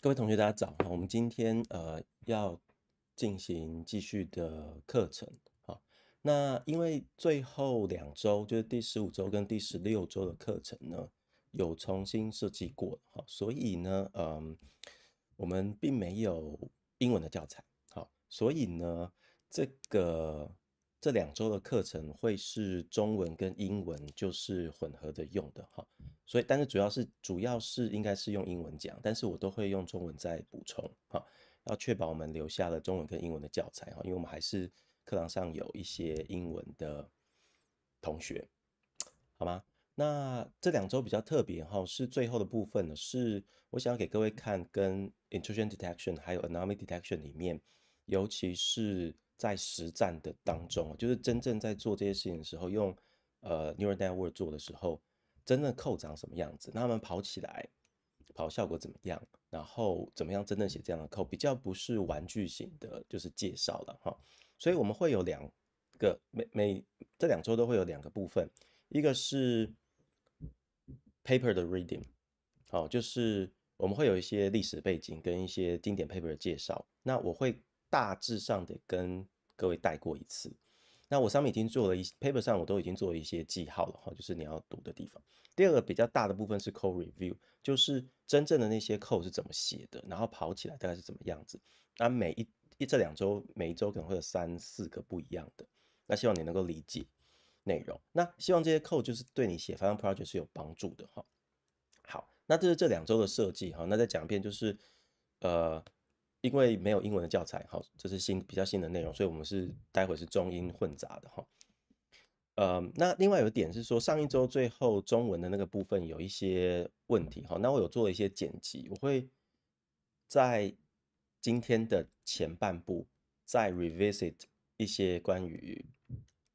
各位同学，大家早哈！我们今天要进行继续的课程。好，那因为最后2周就是第15周跟第16周的课程呢，有重新设计过，好，所以呢，我们并没有英文的教材，好，所以呢，这2周的课程会是中文跟英文就是混合的用的哈。所以，但是主要是应该是用英文讲，但是我都会用中文再补充，哈，要确保我们留下了中文跟英文的教材，哈，因为我们还是课堂上有一些英文的同学，好吗？那这2周比较特别，哈，是最后的部分呢，是我想要给各位看跟 Intrusion Detection 还有 Anomaly Detection 里面，尤其是在实战的当中，就是真正在做这些事情的时候，用Neural Network 做的时候。真正的code长什么样子，那他们跑起来跑效果怎么样，然后怎么样真正写这样的code，比较不是玩具型的，就是介绍了哈。所以我们会有这2周都会有2个部分，一个是 paper 的 reading， 好，就是我们会有一些历史背景跟一些经典 paper 的介绍，那我会大致上的跟各位带过一次。那我上面已经做了paper 上我都已经做了一些记号了哈，就是你要读的地方。第二个比较大的部分是 code review， 就是真正的那些 code 是怎么写的，然后跑起来大概是怎么样子。那这2周每一周可能会有3、4个不一样的，那希望你能够理解内容。那希望这些 code 就是对你写 final project 是有帮助的哈。好，那这是这2周的设计哈。那再讲一遍，就是因为没有英文的教材，好，这是比较新的内容，所以我们待会是中英混杂的哈。那另外有一点是说，上一周最后中文的那个部分有一些问题哈，那我有做了一些剪辑，我会在今天的前半部再 revisit 一些关于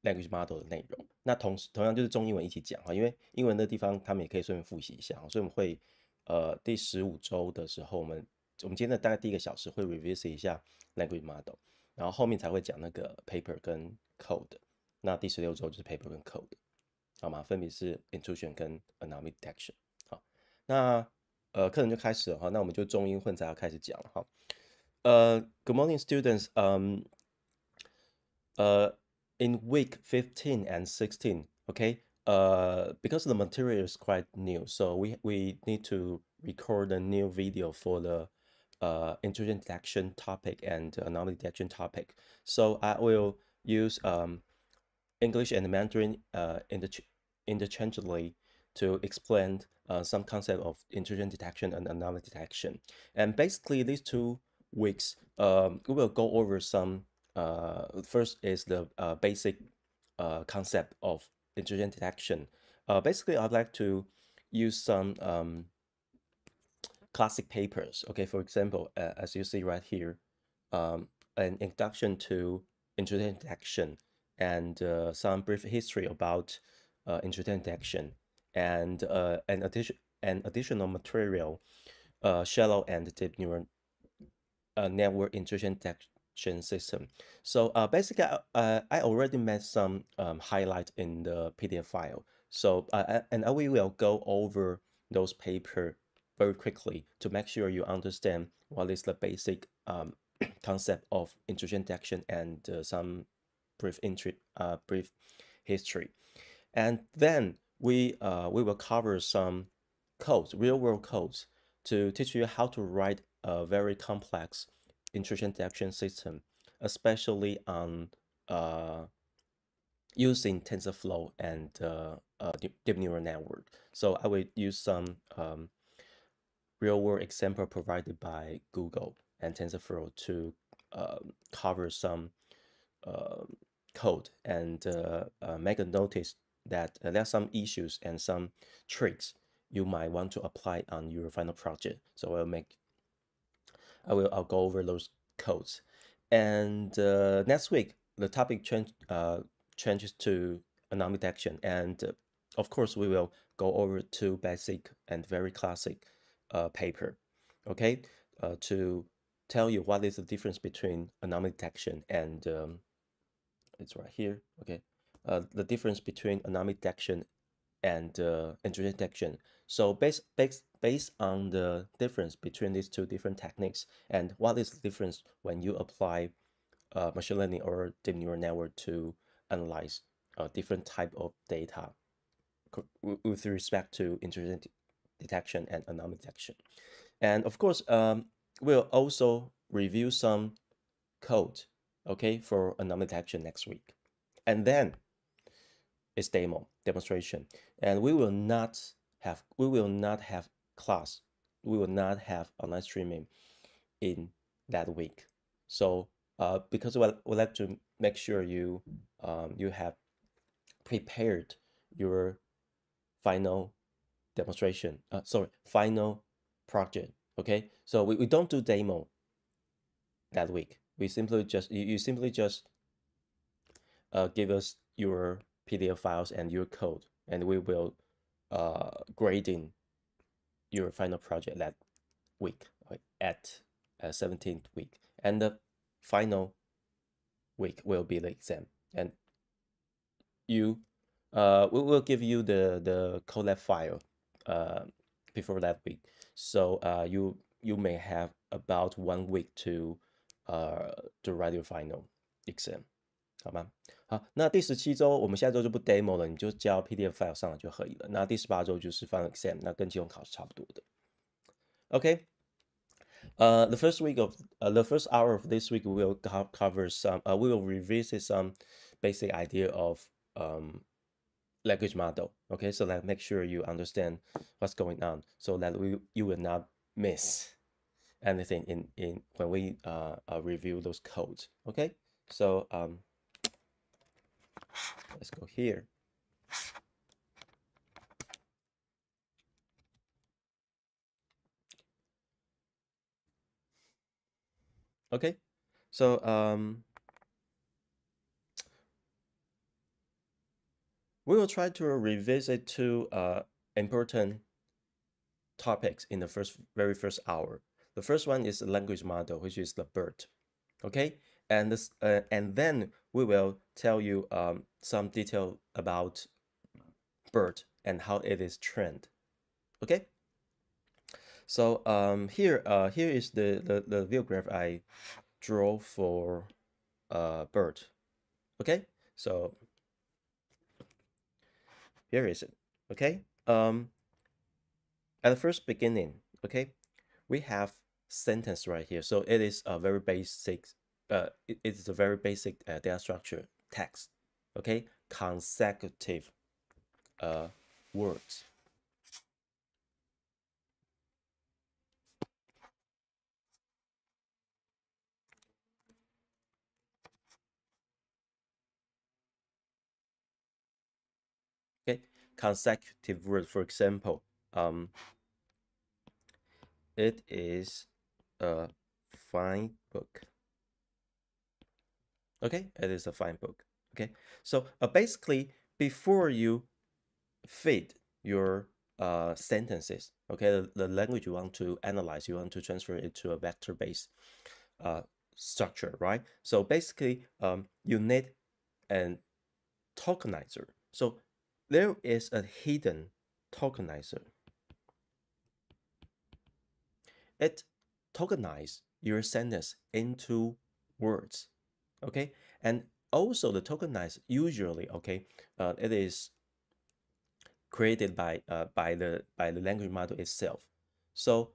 language model 的内容。那同样就是中英文一起讲哈，因为英文的地方他们也可以顺便复习一下，所以我们会第15周的时候，我们今天的大概第1个小时会 revisit 一下 language model， 然后后面才会讲那个 paper 跟 code。那第16周就是 paper 跟 code， 好吗？分别是 intrusion 跟 anomaly detection。好，那课程就开始了哈，那我们就中英混杂要开始讲了哈。Good morning, students. In week 15 and 16, okay. Because the material is quite new, so we need to record a new video for the intrusion detection topic and anomaly detection topic. So I will use English and Mandarin interchangeably to explain some concept of intrusion detection and anomaly detection. And basically, these 2 weeks, we will go over some. First is the basic concept of intrusion detection. Basically, I'd like to use some classic papers. Okay, for example, as you see right here, an introduction to intrusion detection and some brief history about intrusion detection and an additional material, shallow and deep neural network intrusion detection system. So basically, I already made some highlight in the PDF file. So and we will go over those paper very quickly to make sure you understand what is the basic concept of intrusion detection and some brief history. And then we will cover some codes, real-world codes, to teach you how to write a very complex intrusion detection system, especially on using TensorFlow and deep neural network. So I will use some real-world example provided by Google and TensorFlow to cover some code and make a notice that there are some issues and some tricks you might want to apply on your final project. So I'll go over those codes. And next week, the topic changes to anomaly detection. And of course, we will go over 2 basic and very classic paper, okay, to tell you what is the difference between anomaly detection and it's right here, okay, the difference between anomaly detection and intrusion detection. So based on the difference between these two different techniques and what is the difference when you apply machine learning or deep neural network to analyze different type of data with respect to intrusion detection and anomaly detection. And of course, we'll also review some code, okay, for anomaly detection next week. And then it's demonstration. And we will not have class, we will not have online streaming in that week. So because we'd like to make sure you you have prepared your final demonstration, final project, okay? So we don't do demo that week. We simply just, you simply just give us your PDF files and your code, and we will grading your final project that week, right, at 17th week. And the final week will be the exam. And you we will give you the collab file before that week. So you may have about 1 week to write your final exam， 好吗？好，那第17周我们下周就不 demo 了，你就交 PDF file 上来就可以了。那第18周就是 final exam， 那跟期中考试差不多的。Okay. The first hour of this week, we will cover some. We will revisit some basic idea of language model. Okay, so that make sure you understand what's going on, so that you will not miss anything in when we review those codes. Okay, so let's go here. Okay, so we will try to revisit two important topics in the very first hour. The first one is the language model, which is the BERT. Okay, and this and then we will tell you some detail about BERT and how it is trained. Okay, so here is the view graph I draw for BERT. Okay, so here is it. Okay, at the first beginning, okay, we have sentence right here. So it is a very basic it's a very basic data structure text. Okay, consecutive words. Okay, consecutive words. For example, it is a fine book. Okay, it is a fine book. Okay, so basically, before you feed your sentences, okay, the language you want to analyze, you want to transfer it to a vector-based structure, right? So basically, you need a tokenizer. So there is a hidden tokenizer. It tokenizes your sentence into words, okay? And also the tokenize usually, okay, it is created by the language model itself. So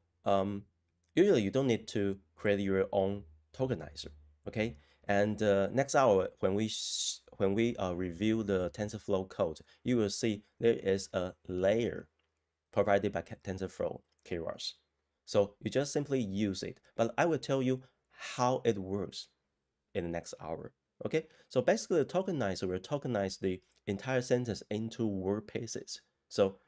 usually you don't need to create your own tokenizer, okay? And next hour, when we review the TensorFlow code, you will see there is a layer provided by TensorFlow keywords. So you just simply use it. But I will tell you how it works in the next hour. Okay, so basically the tokenizer will tokenize the entire sentence into word pieces. So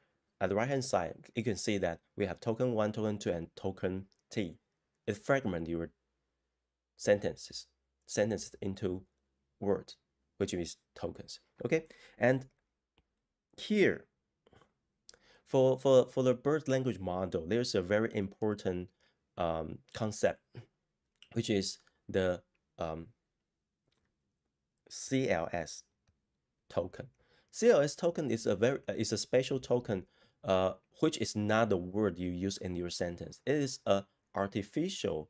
at the right hand side, you can see that we have token 1, token 2, and token T. It fragments your sentences into words, which is tokens. Okay, and here for the BERT language model, there's a very important concept, which is the CLS token. CLS token is a special token which is not the word you use in your sentence. It is a artificial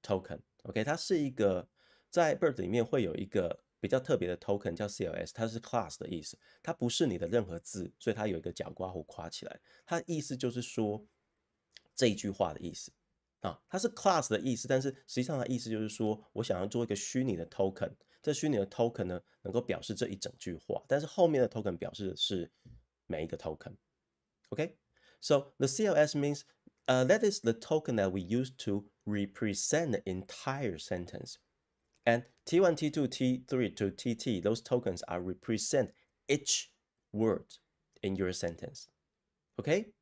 token. OK， 它是一个在 BERT 里面会有一个比较特别的 token 叫 CLS， 它是 class 的意思，它不是你的任何字，所以它有一个角括弧括起来。它的意思就是说这一句话的意思啊，它是 class 的意思，但是实际上的意思就是说我想要做一个虚拟的 token， 这虚拟的 token 呢能够表示这一整句话，但是后面的 token 表示的是每一个 token。Okay, so the CLS means that is the token that we use to represent the entire sentence. And T1, T2, T3 to TT, those tokens are represent each word in your sentence. Okay,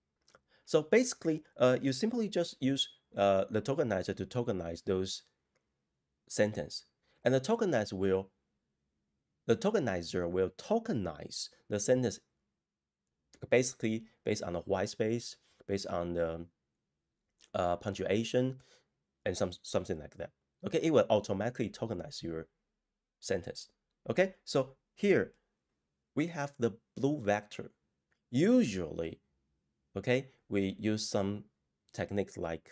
so basically, you simply just use the tokenizer to tokenize those sentence, and the tokenizer will tokenize the sentence basically based on the white space, based on the punctuation, and something like that. Okay, it will automatically tokenize your sentence. Okay, so here we have the blue vector. Usually, okay, we use some techniques like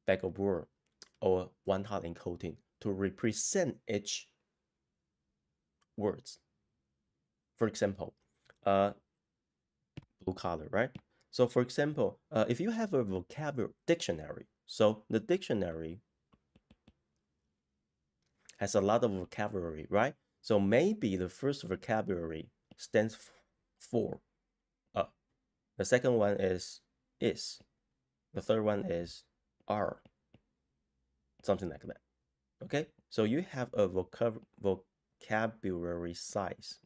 bag of word or one-hot encoding to represent each words. For example, blue color, right? So for example, if you have a vocabulary dictionary, so the dictionary has a lot of vocabulary, right? So maybe the first vocabulary stands for the second one is, the third one is are, something like that. Okay, so you have a vocabulary size,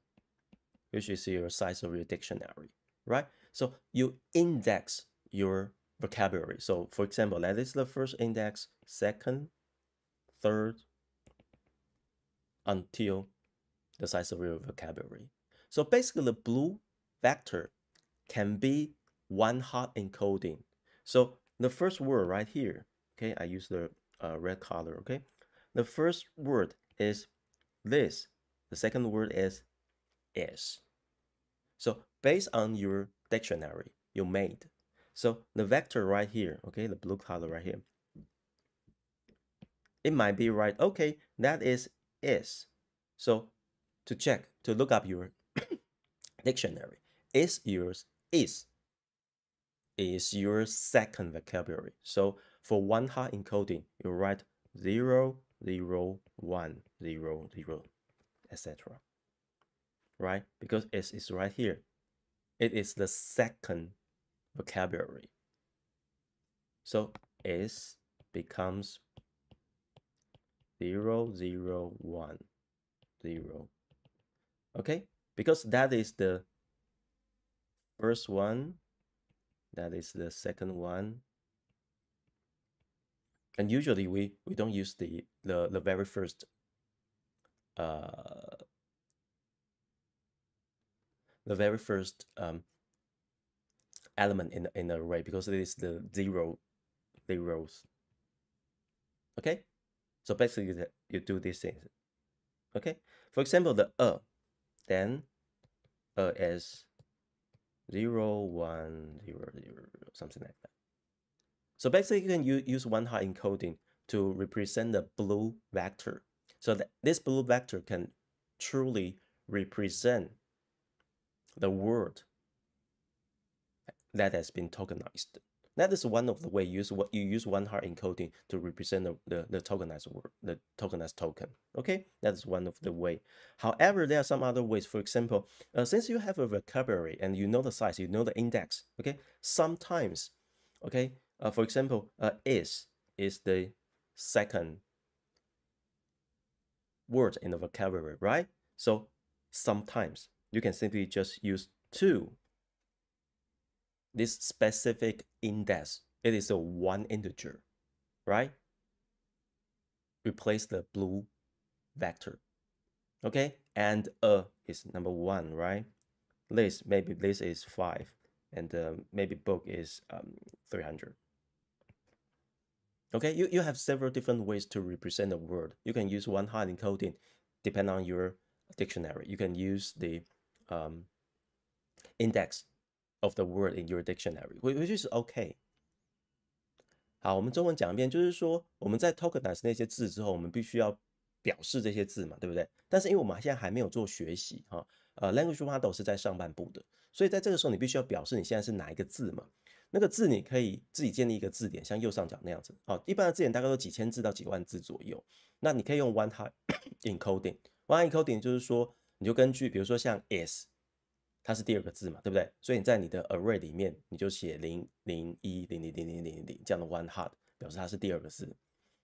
which is your size of your dictionary, right? So you index your vocabulary. So for example, that is the first index, second, third, until the size of your vocabulary. So basically the blue vector can be one-hot encoding. So the first word right here, okay, I use the red color, okay? The first word is this. The second word is. So based on your dictionary you made, so the vector right here, okay, the blue color right here, it might be right. Okay, that is. So to check, to look up your dictionary, is your second vocabulary. So for one-hot encoding, you write 0, 0, 1, 0, 0, etc. Right? Because S is right here. It is the second vocabulary. So S becomes 0, 0, 1, 0. Okay? Because that is the first one. That is the second one. And usually we don't use the very first element in the array, because it is the zeros. Okay, so basically you do these things. Okay, for example, the then is 0, 1, 0, 0, something like that. So basically you can use one-hot encoding to represent the blue vector. So that this blue vector can truly represent the word that has been tokenized. That is one of the ways you use one-hot encoding to represent the tokenized word, the tokenized token. Okay, that's one of the way. However, there are some other ways. For example, since you have a vocabulary and you know the size, you know the index. Okay, sometimes, okay, for example, is the second word in the vocabulary, right? So sometimes you can simply just use 2. This specific index, it is a 1 integer, right? Replace the blue vector. Okay, and is number 1, right? Maybe this is 5, and maybe book is 300. Okay, you have several different ways to represent a word. You can use one-hot encoding, depending on your dictionary. You can use the index of the word in your dictionary, which is okay. 好，我们中文讲一遍，就是说我们在 tokenize 那些字之后，我们必须要表示这些字嘛，对不对？但是因为我们现在还没有做学习哈，language model 是在上半部的，所以在这个时候你必须要表示你现在是哪一个字嘛。那个字你可以自己建立一个字典，像右上角那样子。好，一般的字典大概都几千字到几万字左右。那你可以用 one-hot encoding。one-hot encoding 就是说，你就根据比如说像 is， 它是第二个字嘛，对不对？所以你在你的 array 里面，你就写001000000这样的 one-hot， 表示它是第二个字。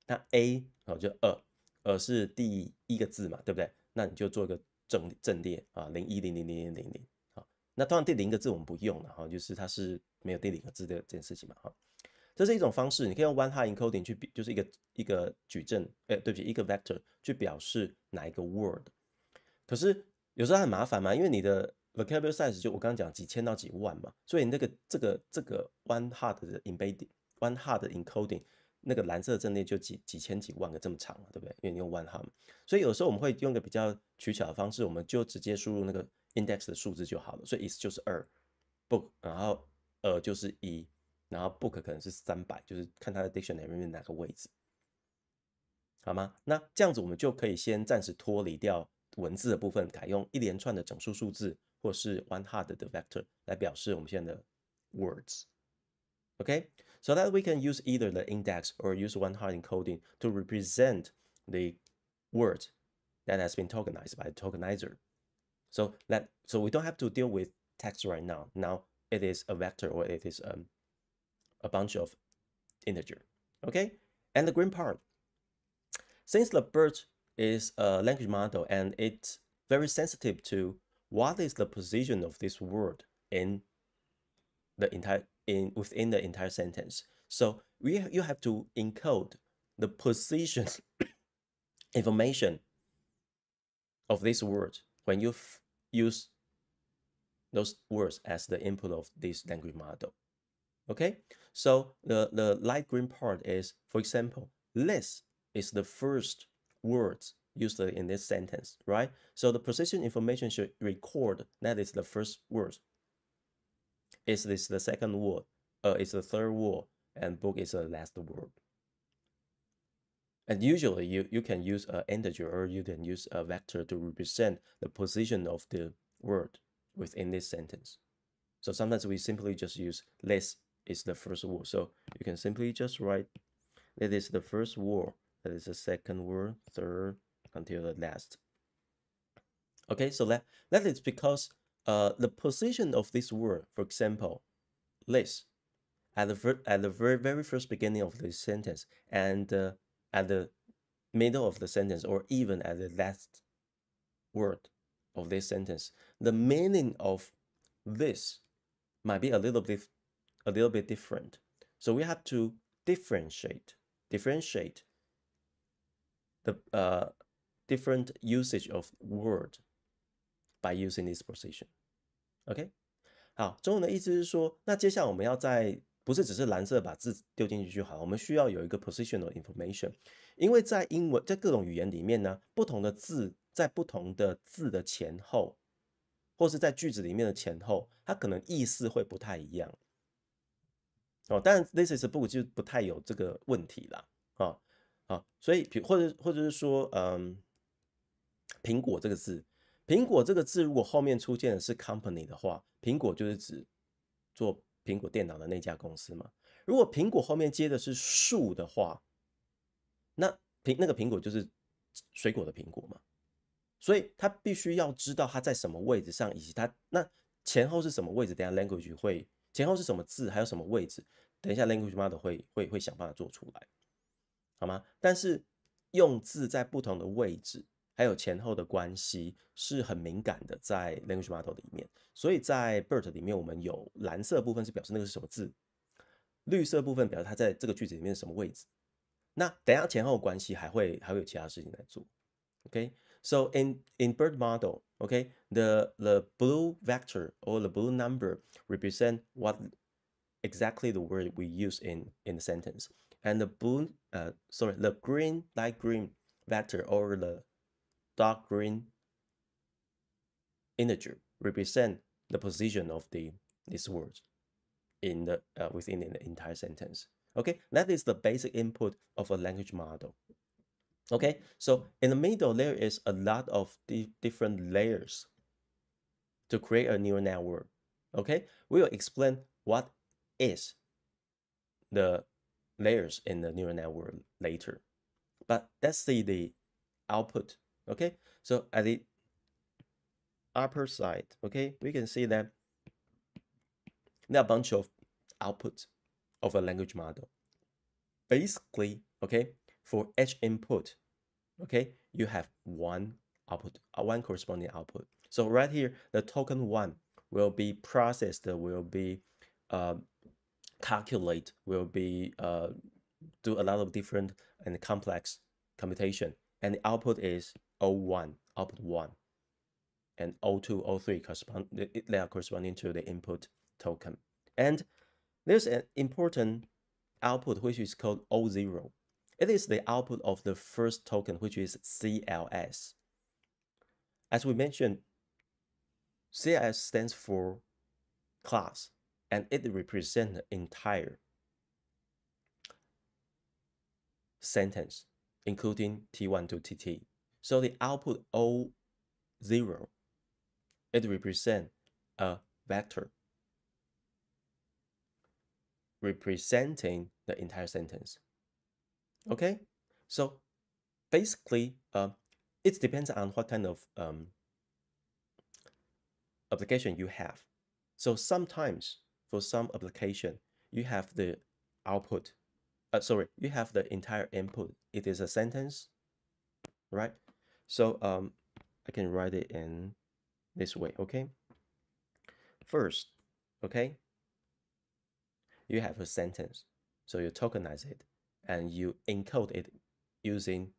那 a 就2是第一个字嘛，对不对？那你就做一个阵列啊，01000000。好，那当然第0个字我们不用了哈，就是它是没有第0个字的这件事情嘛哈。这是一种方式，你可以用 one-hot encoding 去就是一个矩阵，对不起，一个 vector 去表示哪一个 word。可是有时候很麻烦嘛，因为你的 vocabulary size 就我刚刚讲几千到几万嘛，所以这个 one-hot 的 one-hot 的 encoding 那个蓝色阵列就几千几万个这么长嘛，对不对？因为你用 one-hot 嘛，所以有时候我们会用一个比较取巧的方式，我们就直接输入那个 index 的数字就好了。所以 is 就是2 book， 然后就是1。然后 book 可能是300，就是看它的 dictionary 里面哪个位置，好吗？那这样子我们就可以先暂时脱离掉文字的部分，改用一连串的整数数字或是 one-hot 的 vector 来表示我们现在的 words。Okay, so that we can use either the index or use one-hot encoding to represent the word that has been tokenized by the tokenizer. So we don't have to deal with text right now. Now it is a vector or it is a bunch of integer. Okay, and the green part, since the BERT is a language model and it's very sensitive to what is the position of this word in the within the entire sentence, so you have to encode the position information of this word when you use those words as the input of this language model. Okay, so the light green part is, for example, less is the first word used in this sentence, right? So the position information should record that is the first word. Is this the second word? Is the third word? And book is the last word. And usually you can use an integer or you can use a vector to represent the position of the word within this sentence. So sometimes we simply just use less is the first word. So you can simply just write that is the first word, that is the second word, third, until the last. Okay, so that is because the position of this word, for example, less, at the very first beginning of the sentence and at the middle of the sentence or even at the last word of this sentence, the meaning of this might be a little bit different. So we have to differentiate the different usage of word by using this position. OK， 好，中文的意思是说，那接下来我们要不是只是蓝色把字丢进去就好，我们需要有一个 positional information， 因为在英文在各种语言里面呢，不同的字在不同的字的前后，或是在句子里面的前后，它可能意思会不太一样。当然 this is a book 就不太有这个问题啦，所以或者是说，苹果这个字，苹果这个字如果后面出现的是 company 的话，苹果就是指做苹果电脑的那家公司嘛。如果苹果后面接的是树的话，那个苹果就是水果的苹果嘛。所以他必须要知道它在什么位置上，以及它那前后是什么位置。等一下 language 会前后是什么字，还有什么位置，等一下 language model 会想办法做出来，好吗？但是用字在不同的位置，还有前后的关系是很敏感的，在 language model 里面。所以在 BERT 里面，我们有蓝色部分是表示那个是什么字，绿色部分表示它在这个句子里面是什么位置。那等一下前后关系还会有其他事情来做。Okay, so in BERT model, okay, the blue vector or the blue number represent what exactly the word we use in the sentence, and the green light green vector or the dark green integer represent the position of the these words in the within the entire sentence. Okay, that is the basic input of a language model. Okay, so in the middle there is a lot of different layers to create a neural network. Okay, we will explain what is the layers in the neural network later. But let's see the output. Okay, so at the upper side, okay, we can see that there are a bunch of outputs of a language model. Basically, okay, for each input, okay, you have one output, one corresponding output. So right here, the token 1 will be processed, will be calculate, will be do a lot of different and complex computation, and the output is O1, output 1, and O2, O3 they are corresponding to the input token. And there's an important output which is called O0. It is the output of the first token, which is CLS. As we mentioned, CLS stands for class, and it represents the entire sentence, including T1 to TT. So the output O0, it represents a vector representing the entire sentence. Okay, so basically, it depends on what kind of application you have. So sometimes for some application, you have the output, you have the entire input. It is a sentence, right? So I can write it in this way, okay? First, okay, you have a sentence. So you tokenize it and you encode it using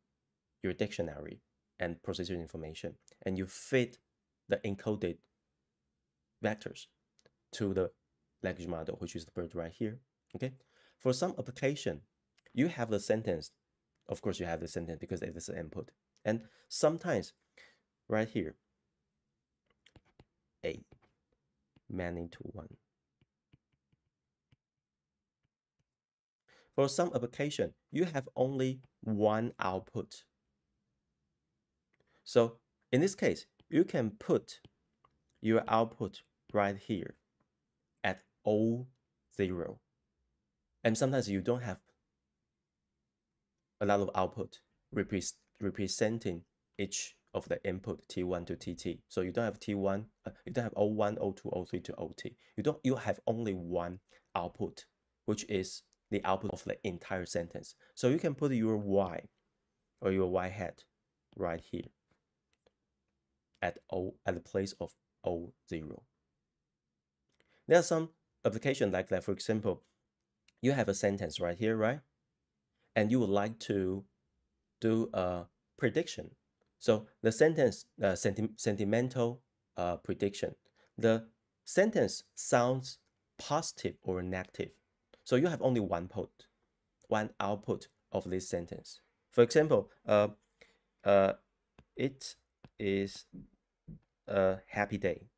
your dictionary and procedure information, and you feed the encoded vectors to the language model, which is the bird right here. Okay, for some application, you have the sentence. Of course, you have the sentence because it is the input, and sometimes right here, M18-1. For some application, you have only one output. So in this case, you can put your output right here at O0. And sometimes you don't have a lot of output representing each of the input T1 to TT. So you don't have T1, you don't have O1, O2, O3 to OT. You have only one output, which is the output of the entire sentence. So you can put your Y or your Y hat right here at the place of O0. There are some applications like that. For example, you have a sentence right here, right? And you would like to do a prediction. So the sentence, sentimental prediction, the sentence sounds positive or negative. So you have only one output of this sentence. For example, it is a happy day.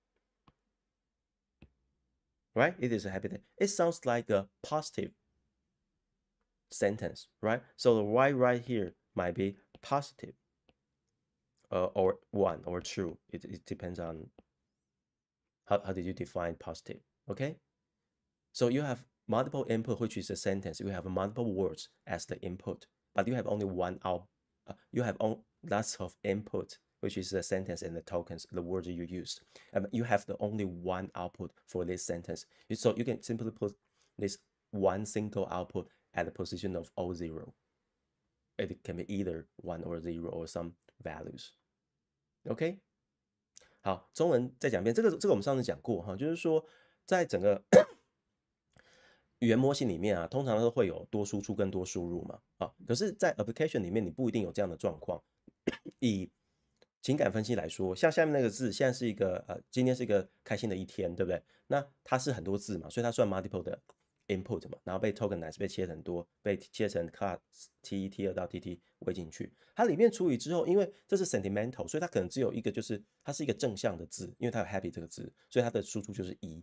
Right? It is a happy day. It sounds like a positive sentence, right? So the Y right here might be positive, or 1 or true. It depends on how did you define positive, okay? So you have multiple input, which is a sentence. You have multiple words as the input, but you have only one out. You have lots of input, which is the sentence and the tokens, the words you used. You have the only one output for this sentence. So you can simply put this one single output at the position of O0. It can be either 1 or 0 or some values. OK， 好，中文再讲一遍。这个我们上次讲过哈，就是说在整个语言模型里面啊，通常都会有多输出跟多输入嘛，可是，在 application 里面你不一定有这样的状况。以情感分析来说，像下面那个字，现在是一个今天是一个开心的一天，对不对？那它是很多字嘛，所以它算 multiple 的 input 嘛，然后被 tokenize 被切很多，被切成 class T1、T2到 TT 喂进去。它里面处理之后，因为这是 sentimental， 所以它可能只有一个，就是它是一个正向的字，因为它有 happy 这个字，所以它的输出就是1。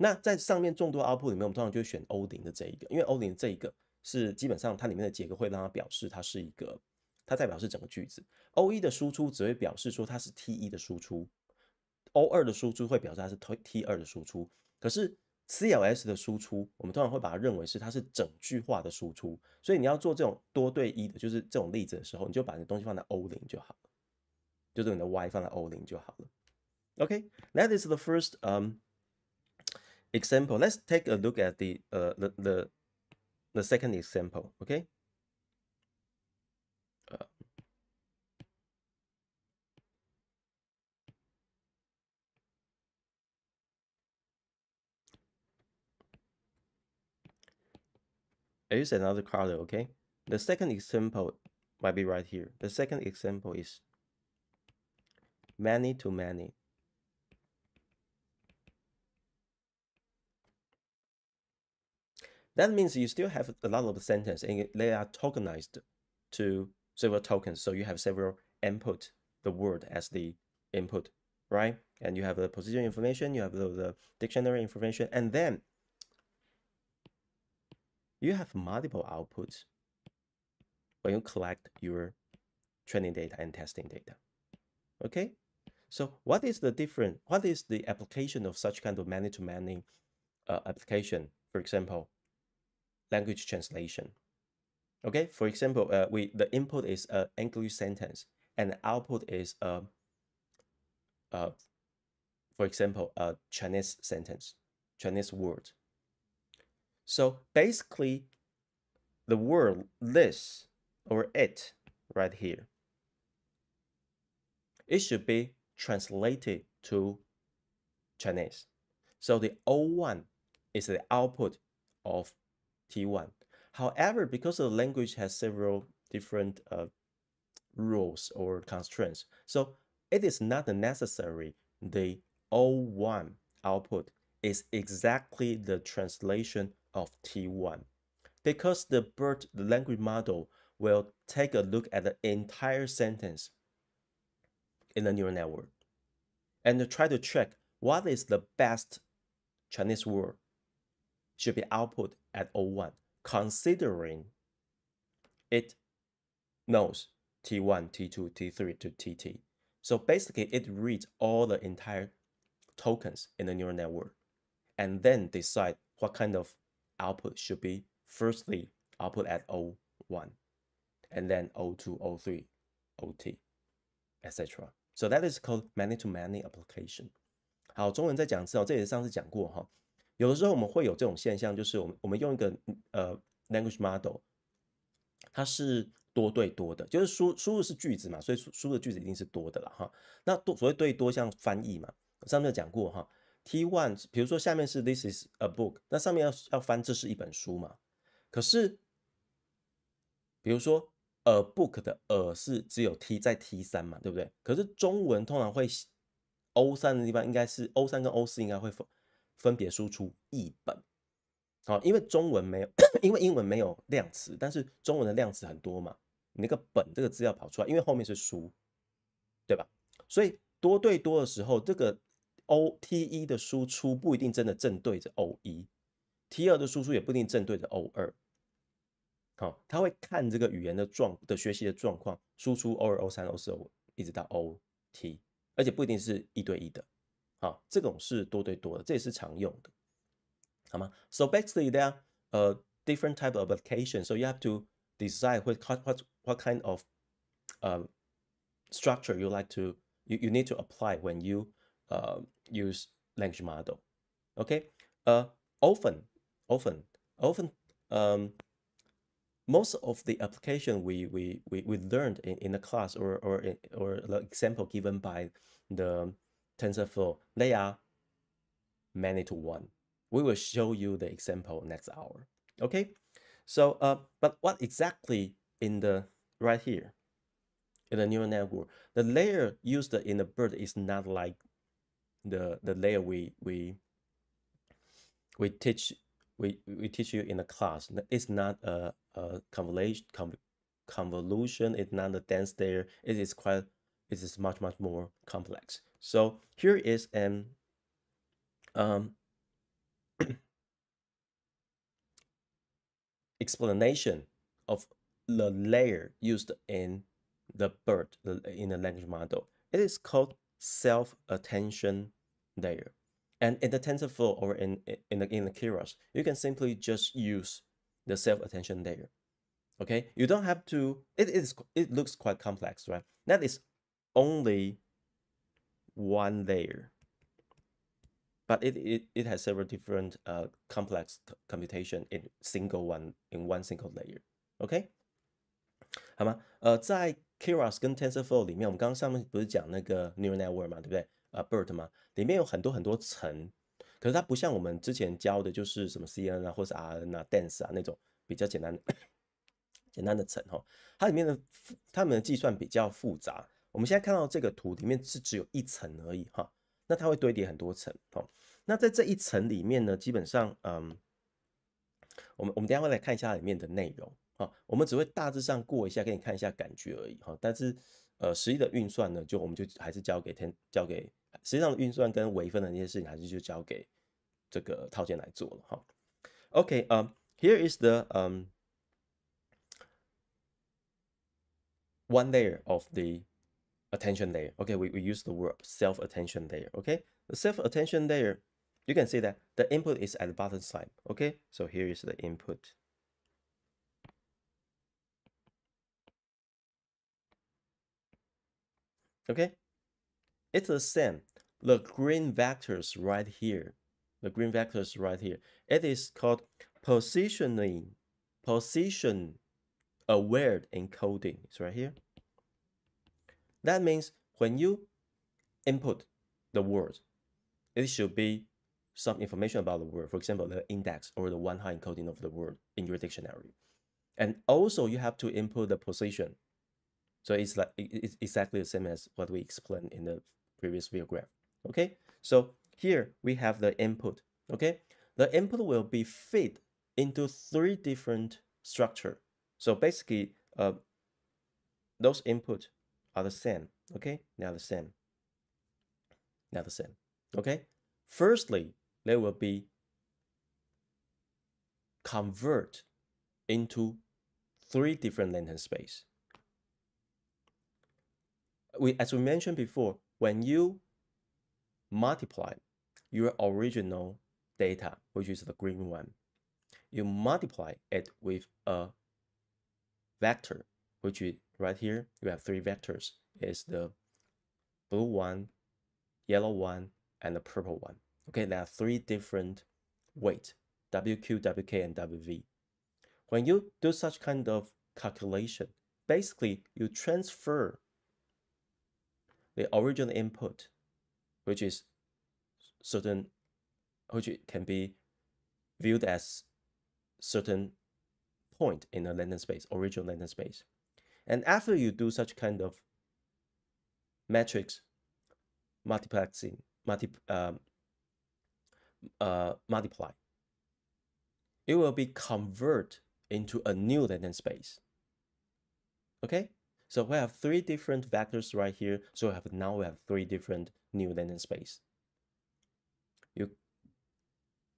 那在上面众多 output 里面，我们通常就会选 O0的这一个，因为 O0的这一个是基本上它里面的结构会让它表示它是一个，它代表是整个句子。O1的输出只会表示说它是 T1的输出，O2的输出会表示它是 T2的输出。可是 CLS 的输出，我们通常会把它认为是它是整句话的输出，所以你要做这种多对一的，就是这种例子的时候，你就把你的东西放在 O0就好了，就是你的 Y 放在 O0就好了。Okay, that is the first example. Let's take a look at the second example. Okay. I use another color. Okay. The second example might be right here. The second example is many to many. That means you still have a lot of sentences and they are tokenized to several tokens. So you have several input, the word as the input, right? And you have the position information, you have the dictionary information, and then you have multiple outputs when you collect your training data and testing data. Okay? So what is the difference? What is the application of such kind of many-to-many application? For example, language translation. Okay, for example, the input is an English sentence and the output is for example, a Chinese sentence, Chinese word. So basically, the word this or it right here, it should be translated to Chinese. So the O1 is the output of T1. However, because the language has several different rules or constraints, so it is not necessary the O1 output is exactly the translation of T1 because the language model will take a look at the entire sentence in the neural network and try to check what is the best Chinese word should be output at O1, considering it knows T1, T2, T3 to TT. So basically, it reads all the entire tokens in the neural network and then decide what kind of output should be firstly output at O1 and then O2, O3, OT, etc. So that is called many-to-many application. 好，中文再讲一次哦，这也是上次讲过哈。有的时候我们会有这种现象，就是我们用一个language model，它是多对多的，就是输入是句子嘛，所以输的句子一定是多的啦哈。那所谓对多像翻译嘛，上面讲过哈。T1，比如说下面是 This is a book，那上面要翻这是一本书嘛。可是，比如说a book 的是只有 T 在 T3嘛，对不对？可是中文通常会 O3的地方应该是 O3跟 O4应该会分别输出译本。好，因为中文没有，因为英文没有量词，但是中文的量词很多嘛，你那个本这个字要跑出来，因为后面是书，对吧？所以多对多的时候，这个 T1 的输出不一定真的正对着 O1，T2 的输出也不一定正对着 O2。好，他会看这个语言的学习的状况，输出 O2、O3、O4、一直到 OT， 而且不一定是一对一的。好，这种是多对多的，这也是常用的。好吗 ？So basically, there are different type of applications. So you have to decide what kind of structure you like to you need to apply when you use language model. Okay. Often, most of the application we learned in the class or the example given by the TensorFlow, they are many to one. We will show you the example next hour. Okay, so but what exactly in the right here in the neural network, the layer used in the BERT is not like the layer we teach you in the class. It's not a convolution. It's not a dense layer. It is much more complex. So here is an explanation of the layer used in the BERT, in the language model. It is called self-attention layer. And in the TensorFlow or in the Keras, you can simply just use the self-attention layer. Okay, you don't have to. It looks quite complex, right? That is only one layer, but it has several different complex computation in one single layer. OK， 好吗？在 Keras 跟 TensorFlow 里面，我们刚刚上面不是讲那个 neural network 嘛，对不对？BERT 嘛，里面有很多层，可是它不像我们之前教的，就是什么 CNN 啊，或是 RN 啊、Dense 啊那种比较简单的层哈，它里面的它们的计算比较复杂。我们现在看到这个图里面是只有一层而已哈，那它会堆叠很多层哦。那在这一层里面呢，基本上我们等一下会来看一下里面的内容啊，我们只会大致上过一下给你看一下感觉而已哈。但是实际的运算呢，我们就还是交给实际上的运算跟微分的那些事情，还是就交给这个套件来做了哈。OK， here is the one layer of the attention layer. Okay, we use the word self-attention layer. Okay, the self-attention layer, you can see that the input is at the bottom side. Okay, so here is the input. Okay, it's the same. The green vectors right here. The green vectors right here. It is called position aware encoding. It's right here. That means when you input the word, it should be some information about the word, for example, the index or the one-hot encoding of the word in your dictionary. And also you have to input the position. So it's exactly the same as what we explained in the previous view graph. Okay, so here we have the input. Okay, the input will be fed into 3 different structures. So basically, those input are the same. Okay, now the same. Okay, firstly, they will be convert into 3 different length and space. As we mentioned before, when you multiply your original data, which is the green one, you multiply it with a vector, which is right here. You have 3 vectors. It's the blue one, yellow one, and the purple one. Okay, there are 3 different weights, WQ, WK, and WV. When you do such kind of calculation, basically you transfer the original input, which can be viewed as certain point in the length space, original length space. And after you do such kind of matrix multiplexing, multiply, it will be converted into a new length space. Okay, so we have 3 different vectors right here. So now we have 3 different new length space. You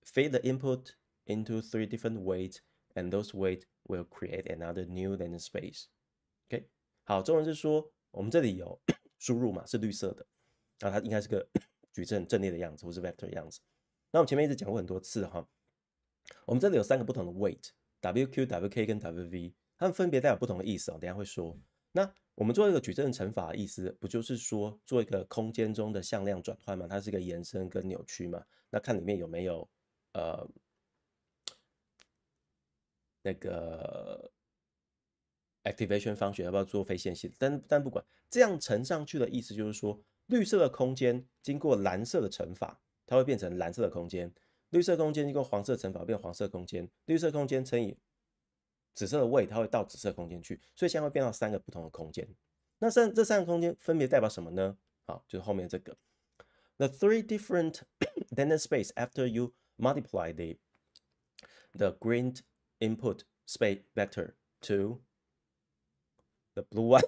feed the input into 3 different weights, and those weights will create another new length space. OK， 好，中文是说我们这里有输入嘛，是绿色的，那它应该是个矩阵阵列的样子，或是 vector 的样子。那我们前面一直讲过很多次哈，我们这里有3个不同的 weight，WQ、WK 跟 WV， 它们分别代表不同的意思哦，等一下会说。那我们做一个矩阵乘法的意思，不就是说做一个空间中的向量转换嘛？它是一个延伸跟扭曲嘛？那看里面有没有那个 activation function 要不要做非线性？但不管，这样乘上去的意思就是说，绿色的空间经过蓝色的乘法，它会变成蓝色的空间；绿色空间经过黄色乘法变黄色空间；绿色空间乘以紫色的位，它会到紫色空间去，所以现在会变到3个不同的空间。那这3个空间分别代表什么呢？好，就是后面这个 the 3 different length space after you multiply the green input space vector to the blue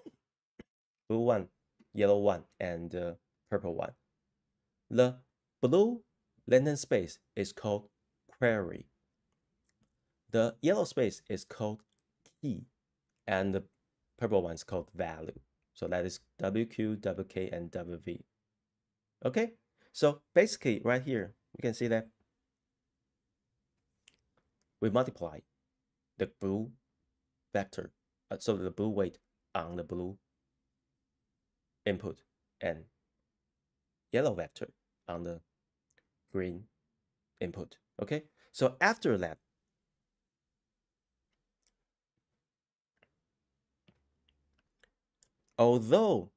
one, yellow one, and purple one. The blue length space is called query. The yellow space is called key, and the purple one is called value. So that is WQ, WK, and WV. Okay, so basically right here, you can see that we multiply the blue vector, so the blue weight on the blue input and yellow vector on the green input. Okay, so after that, although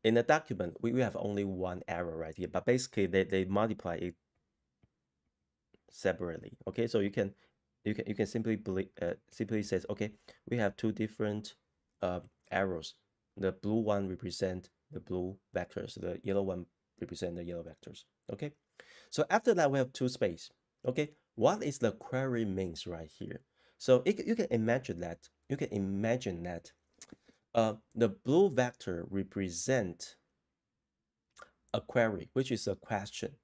in the document we have only one error right here, but basically they multiply it separately. Okay, so you can simply says, okay, we have two different arrows. The blue one represent the blue vectors, the yellow one represent the yellow vectors. Okay, so after that we have two space. Okay, what is the query means right here? So you can imagine that the blue vector represent a query, which is a question.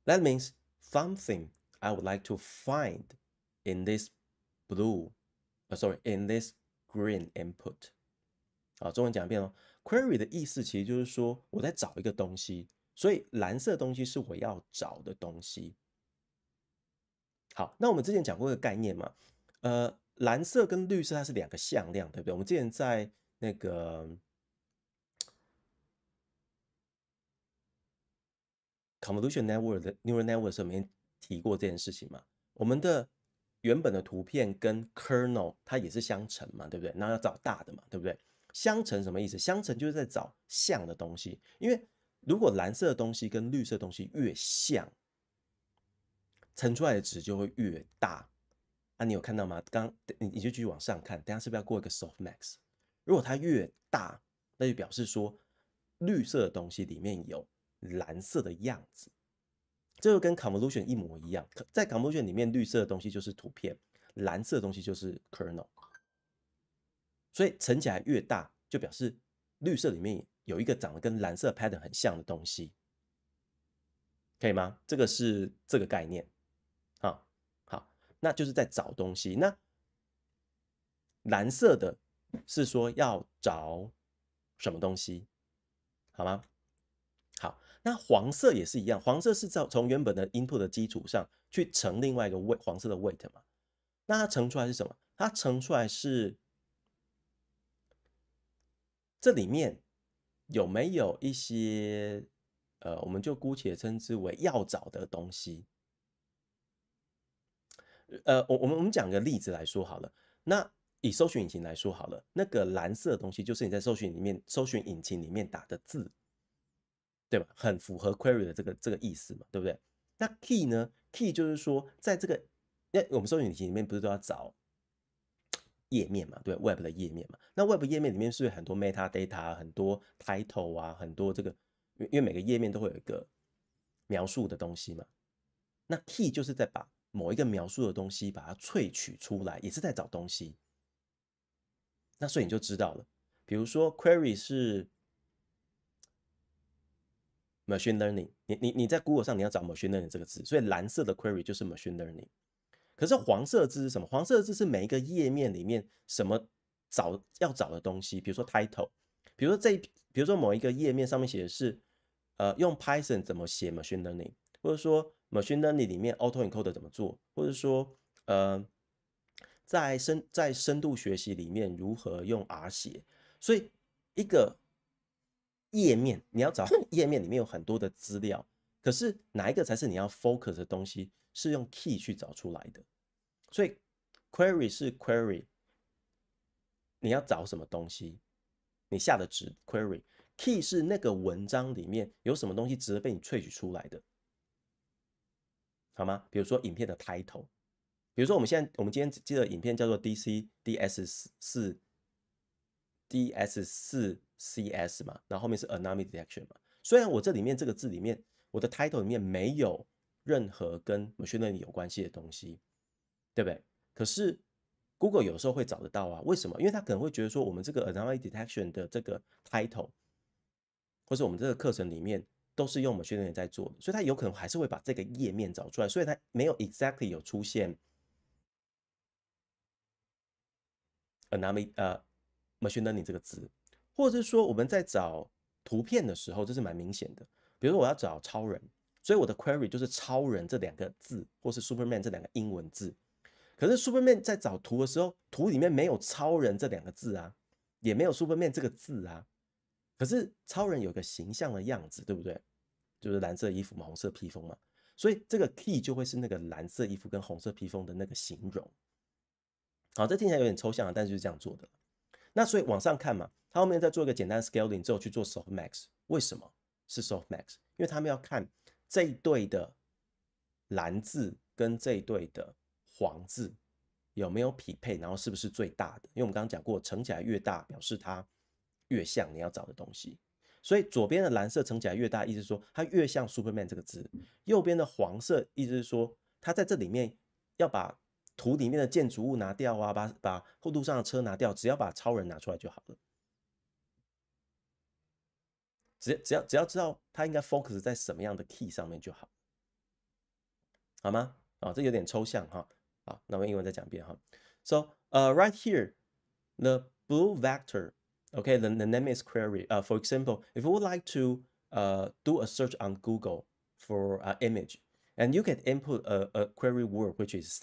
That means something I would like to find in this in this green input. 好，中文讲一遍哦。Query 的意思其实就是说我在找一个东西，所以蓝色的东西是我要找的东西。好，那我们之前讲过一个概念嘛，蓝色跟绿色它是两个向量，对不对？我们之前在那个 convolution network 的 neural network 上面提过这件事情嘛。我们的原本的图片跟 kernel 它也是相乘嘛，对不对？那要找大的嘛，对不对？相乘什么意思？相乘就是在找像的东西，因为如果蓝色的东西跟绿色的东西越像，乘出来的值就会越大。啊，你有看到吗？你就继续往上看，等下是不是要过一个 softmax？ 如果它越大，那就表示说绿色的东西里面有蓝色的样子，这就跟 convolution 一模一样。在 convolution 里面，绿色的东西就是图片，蓝色的东西就是 kernel。所以乘起来越大，就表示绿色里面有一个长得跟蓝色 pattern 很像的东西，可以吗？这个是这个概念。好，那就是在找东西。那蓝色的是说要找什么东西，好吗？好，那黄色也是一样，黄色是从原本的 input 的基础上去乘另外一个黄色的 weight 嘛。那它乘出来是什么？它乘出来是这里面有没有一些我们就姑且称之为要找的东西。我们讲个例子来说好了。那以搜寻引擎来说好了，那个蓝色的东西就是你在搜寻引擎里面打的字，对吧？很符合 query 的这个意思嘛，对不对？那 key 呢 ？key 就是说，在这个，那我们搜寻引擎里面不是都要找页面嘛，对 ，web 的页面嘛。那 web 页面里面是很多 metadata， 很多 title 啊，很多这个，因为每个页面都会有一个描述的东西嘛。那 key 就是在把某一个描述的东西把它萃取出来，也是在找东西。那所以你就知道了，比如说 query 是 machine learning， 你在 Google 上你要找 machine learning 这个字，所以蓝色的 query 就是 machine learning。可是黄色字是什么？黄色字是每一个页面里面什么要找的东西，比如说 title， 比如说某一个页面上面写的是用 Python 怎么写 machine learning， 或者说 machine learning 里面 auto encoder 怎么做，或者说在深度学习里面如何用 R 写。所以一个页面你要找页面里面有很多的资料，可是哪一个才是你要 focus 的东西，是用 key 去找出来的。所以 query 是 query， 你要找什么东西，你下的值 query。key 是那个文章里面有什么东西值得被你萃取出来的，好吗？比如说影片的 title， 比如说我们今天接的影片叫做 DS4CS 嘛，然后后面是 anomaly detection 嘛。虽然我这里面这个字里面，我的 title 里面没有任何跟 machine learning 有关系的东西，对不对？可是 Google 有时候会找得到啊，为什么？因为他可能会觉得说，我们这个 anomaly detection 的这个 title， 或是我们这个课程里面都是用 machine learning 在做的，所以它有可能还是会把这个页面找出来，所以它没有 exactly 有出现machine learning 这个字，或者是说我们在找图片的时候，这是蛮明显的。比如说我要找超人，所以我的 query 就是超人这2个字，或是 Superman 这2个英文字。可是 Superman 在找图的时候，图里面没有超人这2个字啊，也没有 Superman 这个字啊。可是超人有个形象的样子，对不对？就是蓝色衣服嘛，红色披风嘛，所以这个 key 就会是那个蓝色衣服跟红色披风的那个形容。好，这听起来有点抽象啊，但是就是这样做的。那所以往上看嘛，他后面再做一个简单的 scaling 之后去做 softmax。为什么是 softmax？ 因为他们要看这一对的蓝字跟这一对的黄字有没有匹配，然后是不是最大的？因为我们刚刚讲过，乘起来越大，表示它越像你要找的东西。所以左边的蓝色乘起来越大，意思是说它越像 Superman 这个字；右边的黄色，意思是说它在这里面要把图里面的建筑物拿掉啊，把路上的车拿掉，只要把超人拿出来就好了。只要知道它应该 focus 在什么样的 key 上面就好，好吗？啊，这有点抽象哈。好，那我英文再讲一遍哈。So right here, the blue vector, okay, the name is query. For example, if you would like to do a search on Google for an image, and you can input a query word which is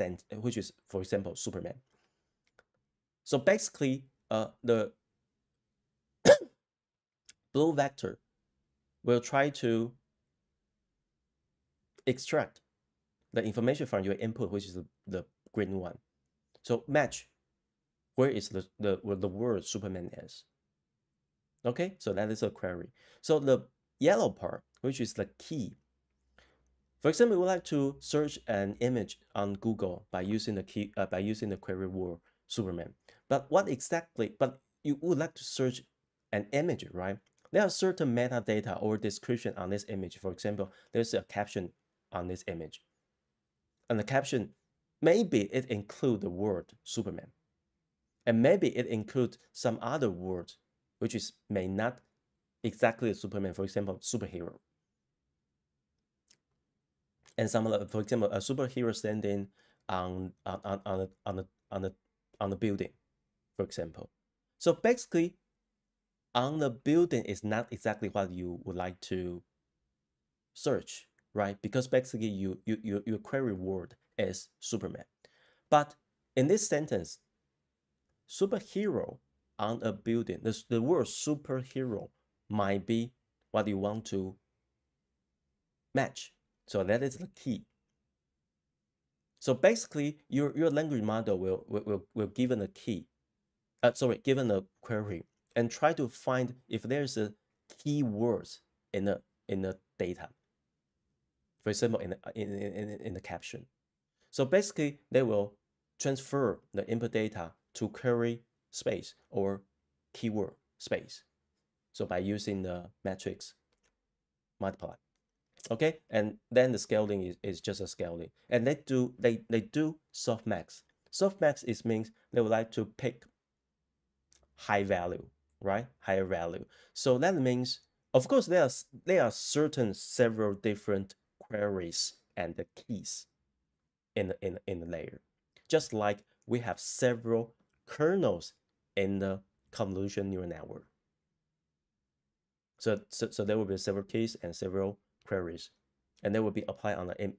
for example Superman. So basically, the blue vector will try to extract the information from your input, which is the green one. So match where is the word Superman is. Okay, so that is a query. So the yellow part, which is the key. For example, we would like to search an image on Google by using the query word Superman. But you would like to search an image, right? There are certain metadata or description on this image. For example, there's a caption on this image. And the caption, maybe it includes the word Superman. And maybe it includes some other word, which is may not exactly Superman, for example, superhero. And some other, for example, a superhero standing on the building, for example. So basically, on the building is not exactly what you would like to search, right? Because basically your query word is Superman. But in this sentence, superhero on a building, the word superhero might be what you want to match. So that is the key. So basically, your language model will given a key, given a query, and try to find if there's a keywords in the data. For example, in the caption. So basically, they will transfer the input data to query space or keyword space. So by using the matrix multiply. Okay, and then the scaling is just a scaling. And they do softmax. Softmax means they would like to pick high value, right? Higher value. So that means, of course, there are several different queries and the keys in the layer. Just like we have several kernels in the convolution neural network. So there will be several keys and several queries, and they will be applied on the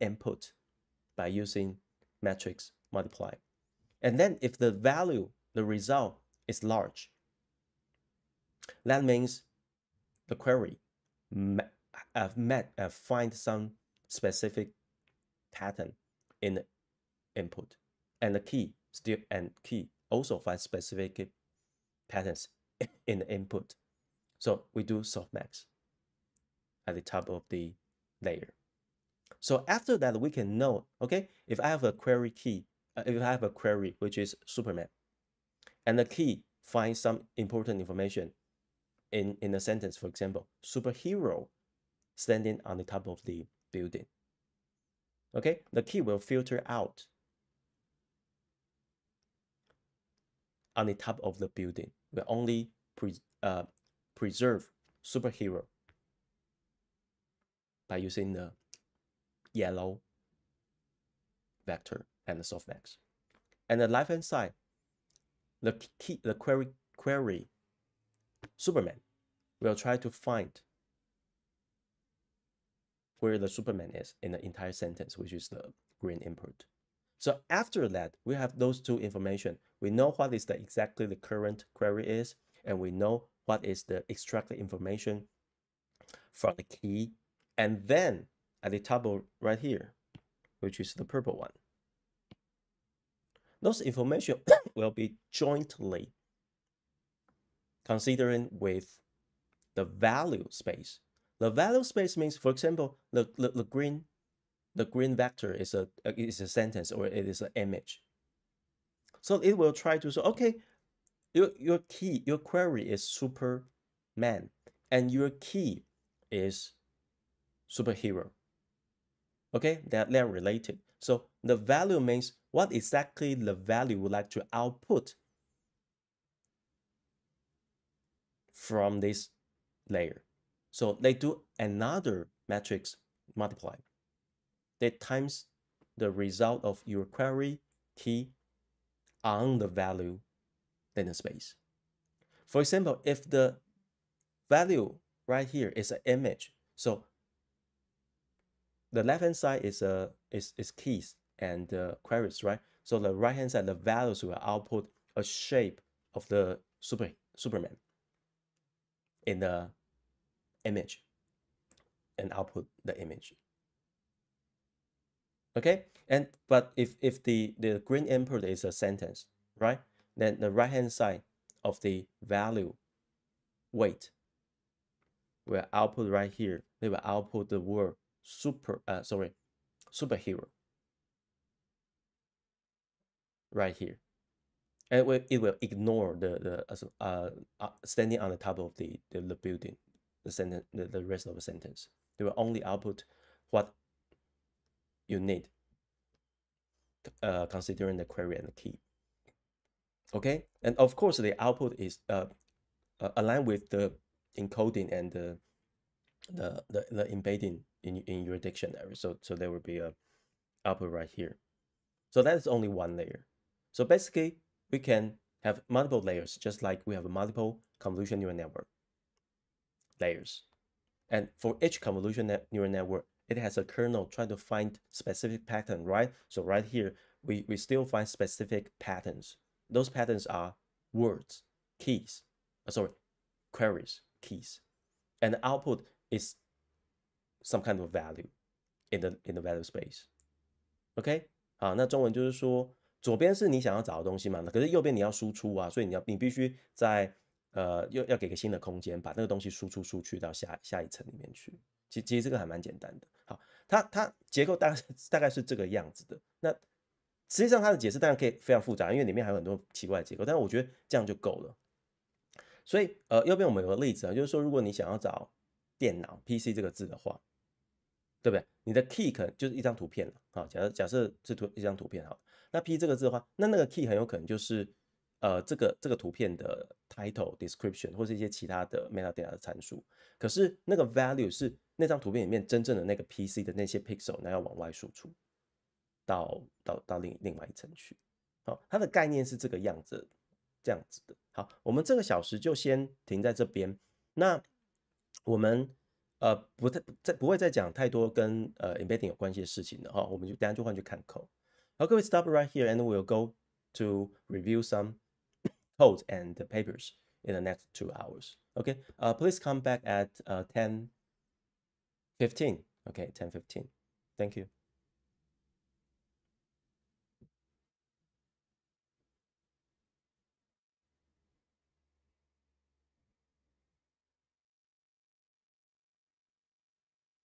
input by using matrix multiply. And then if the value, the result is large, that means the query find some specific pattern in the input, and the key also find specific patterns in the input. So we do softmax at the top of the layer. So after that, we can know, okay, if I have a query key, if I have a query which is Superman, and the key finds some important information in a sentence, for example, superhero standing on the top of the building. Okay, the key will filter out on the top of the building. Will only preserve superhero by using the yellow vector and the softmax. And the left-hand side, the query Superman will try to find where the Superman is in the entire sentence, which is the green input. So after that, we have those two information. We know what is exactly the current query is, and we know what is the extracted information from the key. And then at the top right here, which is the purple one, those information will be jointly considering with the value space. The value space means, for example, the green vector is a sentence, or it is an image. So it will try to say, okay, your query is Superman, and your key is superhero. Okay, they're related. So the value means what exactly the value would like to output from this layer. So they do another matrix multiply. They times the result of your query key on the value in the space. For example, if the value right here is an image, so the left-hand side is keys and queries, right? So the right-hand side, the values will output a shape of the Superman in the image and output the image. Okay, but if the green input is a sentence, right? Then the right-hand side of the value weight will output right here. They will output the word superhero right here, and it will ignore the standing on the top of the building, the sentence, the rest of the sentence. They will only output what you need, considering the query and the key. Okay, and of course the output is aligned with the encoding and the embedding in your dictionary. So there will be a output right here. So that is only one layer. So basically we can have multiple layers, just like we have multiple convolution neural network layers. And for each convolution neural network, it has a kernel trying to find specific pattern, right? So right here, we still find specific patterns. Those patterns are words, keys, queries, keys. And the output is some kind of value in the value space. OK， 好，那中文就是说，左边是你想要找的东西嘛，可是右边你要输出啊，所以你必须在要给个新的空间，把那个东西输去到下一层里面去。其实这个还蛮简单的。好，它结构大概是这个样子的。那实际上它的解释当然可以非常复杂，因为里面还有很多奇怪的结构，但是我觉得这样就够了。所以右边我们有个例子啊，就是说如果你想要找电脑 PC 这个字的话，对不对？你的 key 可能就是一张图片了啊。假设是一张图片好，那 P 这个字的话，那个 key 很有可能就是这个图片的 title description 或是一些其他的 metadata 的参数。可是那个 value 是那张图片里面真正的那个 PC 的那些 pixel， 那要往外输出到另外一层去。好，它的概念是这个样子，这样子的。好，我们这个小时就先停在这边。那我们不会再讲太多跟embedding 有关系的事情了哈，我们就等下就换去看 code。好，各位 stop right here and we'll go to review some code and papers in the next 2 hours. Okay, please come back at 10:15. Okay, 10:15. Thank you.